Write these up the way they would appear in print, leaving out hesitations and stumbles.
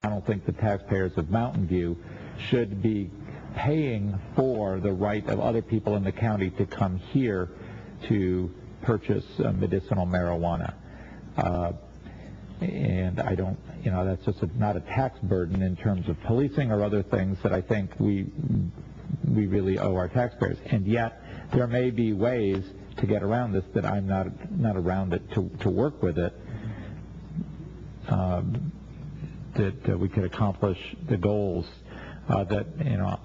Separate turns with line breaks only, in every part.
I don't think the taxpayers of Mountain View should be paying for the right of other people in the county to come here to purchase medicinal marijuana. And I don't, that's just not a tax burden in terms of policing or other things that I think we really owe our taxpayers. And yet there may be ways to get around this that I'm not around it to work with it, that we could accomplish the goals that,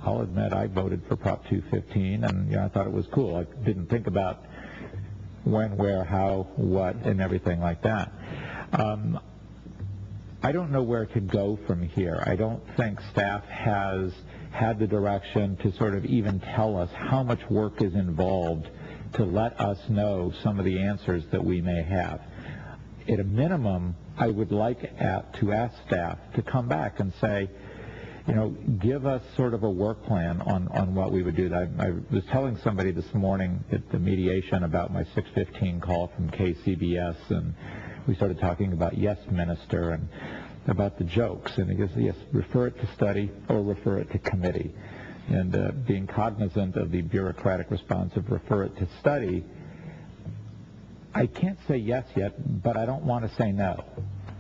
I'll admit I voted for Prop 215, and I thought it was cool. I didn't think about when, where, how, what, and everything like that. I don't know where to go from here. I don't think staff has had the direction to sort of even tell us how much work is involved to let us know some of the answers that we may have. At a minimum, I would like to ask staff to come back and say, give us sort of a work plan on what we would do. I was telling somebody this morning at the mediation about my 6:15 call from KCBS, and we started talking about Yes Minister and about the jokes. And he goes, yes, refer it to study or refer it to committee. And being cognizant of the bureaucratic response of refer it to study, I can't say yes yet, but I don't want to say no.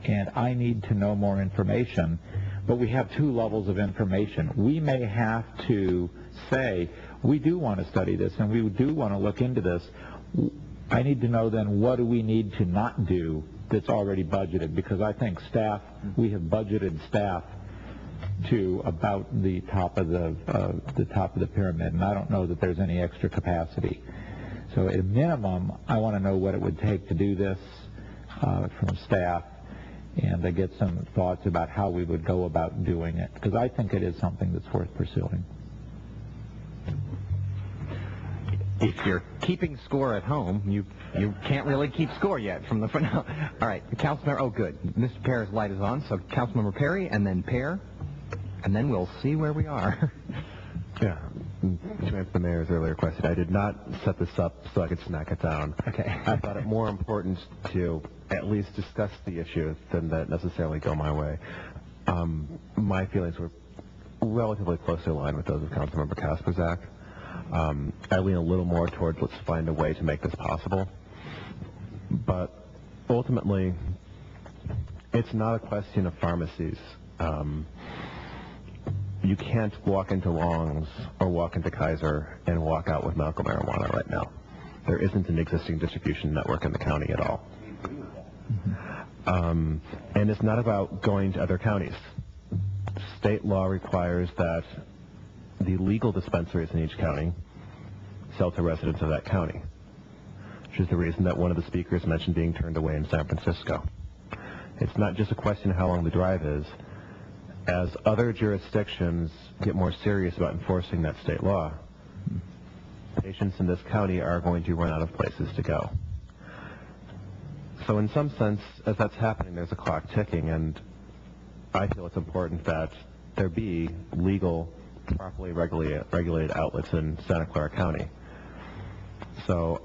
And I need to know more information. But we have two levels of information. We may have to say, we do want to study this and we do want to look into this. I need to know then what do we need to not do that's already budgeted, because I think staff, we have budgeted staff to about the top of the pyramid, and I don't know that there's any extra capacity. So at a minimum, I want to know what it would take to do this from staff, and I get some thoughts about how we would go about doing it, because I think it is something that's worth pursuing.
If you're keeping score at home, you can't really keep score yet from the front. No. All right, Councilmember. Oh, good. Mr. Pear's light is on. So Councilmember Perry, and then Pear, and then we'll see where we are.
Yeah. To answer the mayor's earlier question, I did not set this up so I could smack it down.
Okay.
I thought it more important to at least discuss the issue than that necessarily go my way. My feelings were relatively closely aligned with those of Councilmember Kasperzak. I lean a little more towards let's find a way to make this possible. But ultimately, it's not a question of pharmacies. You can't walk into Long's or walk into Kaiser and walk out with medical marijuana right now. There isn't an existing distribution network in the county at all. And it's not about going to other counties. State law requires that the legal dispensaries in each county sell to residents of that county, which is the reason that one of the speakers mentioned being turned away in San Francisco. It's not just a question of how long the drive is. As other jurisdictions get more serious about enforcing that state law, patients in this county are going to run out of places to go. So in some sense, as that's happening, there's a clock ticking, and I feel it's important that there be legal, properly regulated outlets in Santa Clara County. So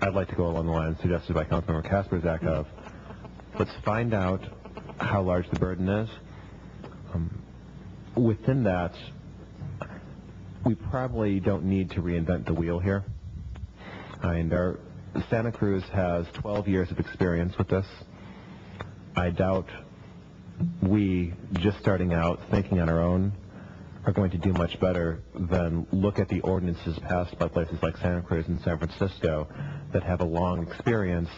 I'd like to go along the lines suggested by Councilmember Kasperzak of let's find out how large the burden is. Within that, we probably don't need to reinvent the wheel here. Santa Cruz has 12 years of experience with this. I doubt we, just starting out, thinking on our own, are going to do much better than look at the ordinances passed by places like Santa Cruz and San Francisco that have a long experience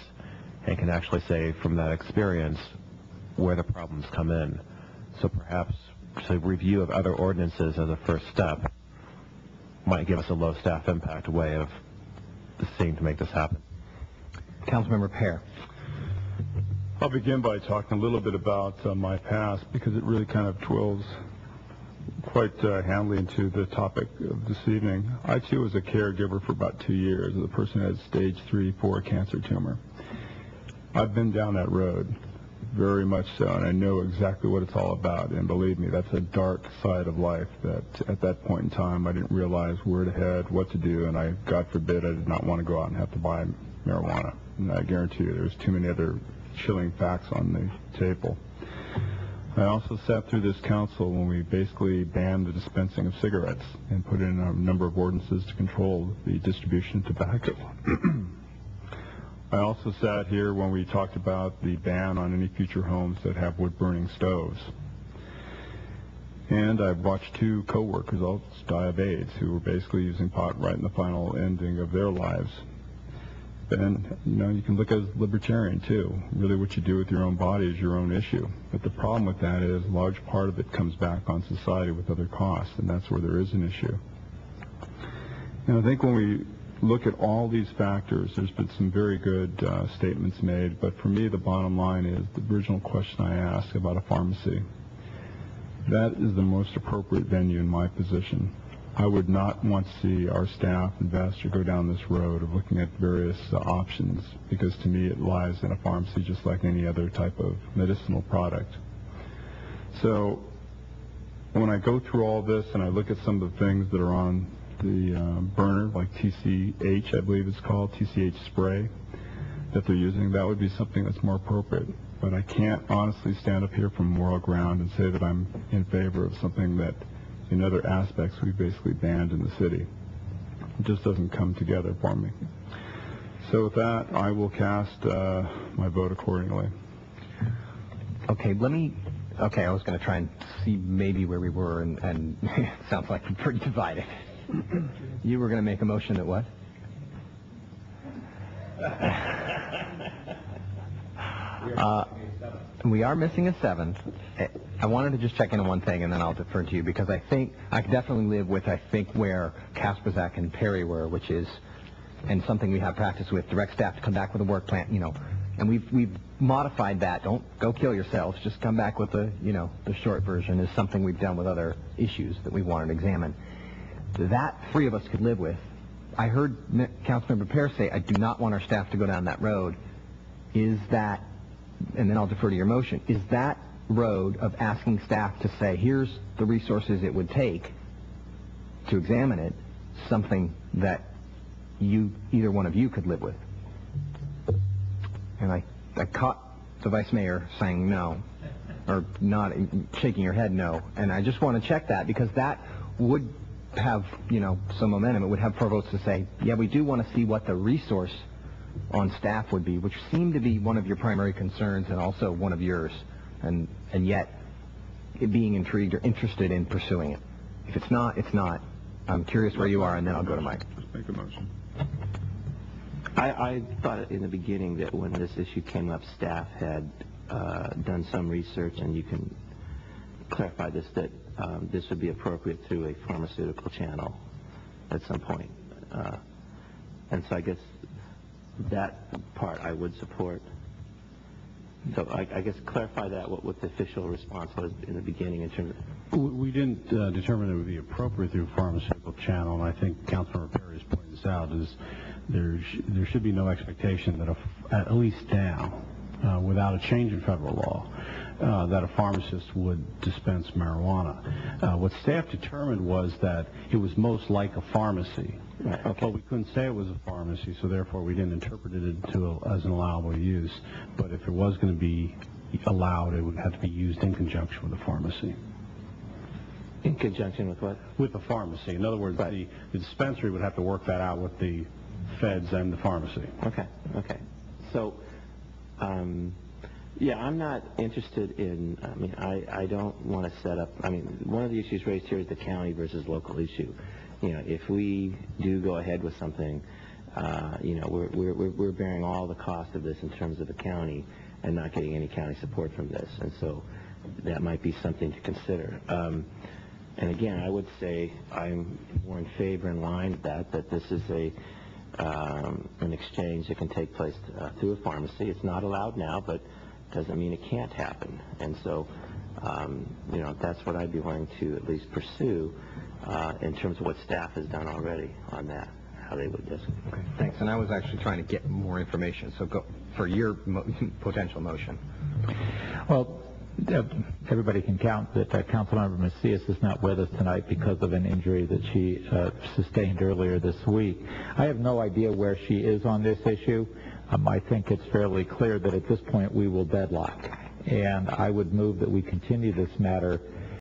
and can actually say from that experience where the problems come in. So perhaps a review of other ordinances as a first step might give us a low staff impact way of seeing to make this happen.
Councilmember Pear.
I'll begin by talking a little bit about my past, because it really kind of dwells quite handily into the topic of this evening. I too was a caregiver for about 2 years. The person had stage 3/4 cancer tumor. I've been down that road, very much so, and I know exactly what it's all about. And believe me, that's a dark side of life that at that point in time I didn't realize where to head, what to do, and I, God forbid, I did not want to go out and have to buy marijuana. And I guarantee you there's too many other chilling facts on the table. I also sat through this council when we basically banned the dispensing of cigarettes and put in a number of ordinances to control the distribution of tobacco. I also sat here when we talked about the ban on any future homes that have wood-burning stoves. And I've watched two co-workers also die of AIDS who were basically using pot right in the final ending of their lives. And, you can look as a libertarian, too. Really what you do with your own body is your own issue. But the problem with that is a large part of it comes back on society with other costs, and that's where there is an issue. And I think when we look at all these factors, there's been some very good statements made, but for me the bottom line is the original question I asked about a pharmacy. That is the most appropriate venue in my position. I would not want to see our staff invest or go down this road of looking at various options, because to me it lies in a pharmacy just like any other type of medicinal product. So when I go through all this and I look at some of the things that are on the burner, like TCH, I believe it's called, TCH spray, that they're using, that would be something that's more appropriate. But I can't honestly stand up here from moral ground and say that I'm in favor of something that in other aspects we basically banned in the city. It just doesn't come together for me. So with that, I will cast my vote accordingly.
Okay, I was going to try and see maybe where we were, and it sounds like we're pretty divided. You were going to make a motion that what? We are missing a seventh. I wanted to just check in on one thing, and then I'll defer to you, because I think I could definitely live with, where Kasperzak and Perry were, which is, and something we have practice with, direct staff to come back with a work plan, and we've modified that. Don't go kill yourselves. Just come back with the short version is something we've done with other issues that we wanted to examine. That three of us could live with. I heard Councilmember Pear say, I do not want our staff to go down that road. Is that, and then I'll defer to your motion, is that road of asking staff to say, here's the resources it would take to examine it, something that either one of you could live with? And I caught the Vice Mayor saying no, or not, shaking your head no, and I just want to check that, because that would have, some momentum. It would have 4 votes to say, yeah, we do want to see what the resource on staff would be, which seemed to be one of your primary concerns and also one of yours, and yet being intrigued or interested in pursuing it. If it's not, it's not. I'm curious where you are, and then I'll go to Mike.
Just make a motion.
I thought in the beginning that when this issue came up, staff had done some research, and you can clarify this, that this would be appropriate through a pharmaceutical channel at some point. And so I guess that part I would support. So I guess clarify that, what the official response was in the beginning in terms of...
We didn't determine it would be appropriate through a pharmaceutical channel, and I think Councilmember Perry has pointed this out, is there should be no expectation that at least now, without a change in federal law, that a pharmacist would dispense marijuana. What staff determined was that it was most like a pharmacy.
Right, okay.
But we couldn't say it was a pharmacy, so therefore we didn't interpret it as an allowable use. But if it was going to be allowed, it would have to be used in conjunction with a pharmacy.
In conjunction with what?
With a pharmacy. In other words,
right.
the dispensary would have to work that out with the feds and the pharmacy.
Okay. So, yeah, I'm not interested in, I don't want to set up, one of the issues raised here is the county versus local issue. If we do go ahead with something, we're bearing all the cost of this in terms of the county and not getting any county support from this. And so that might be something to consider. And again, I would say I'm more in favor in line with that this is an exchange that can take place through a pharmacy. It's not allowed now, but doesn't mean it can't happen. And so, that's what I'd be willing to at least pursue in terms of what staff has done already on that, how they would just.
Okay, thanks. And I was actually trying to get more information, so go for your potential motion.
Well, everybody can count that Councilmember Macias is not with us tonight because of an injury that she sustained earlier this week. I have no idea where she is on this issue. I think it's fairly clear that at this point we will deadlock. and I would move that we continue this matter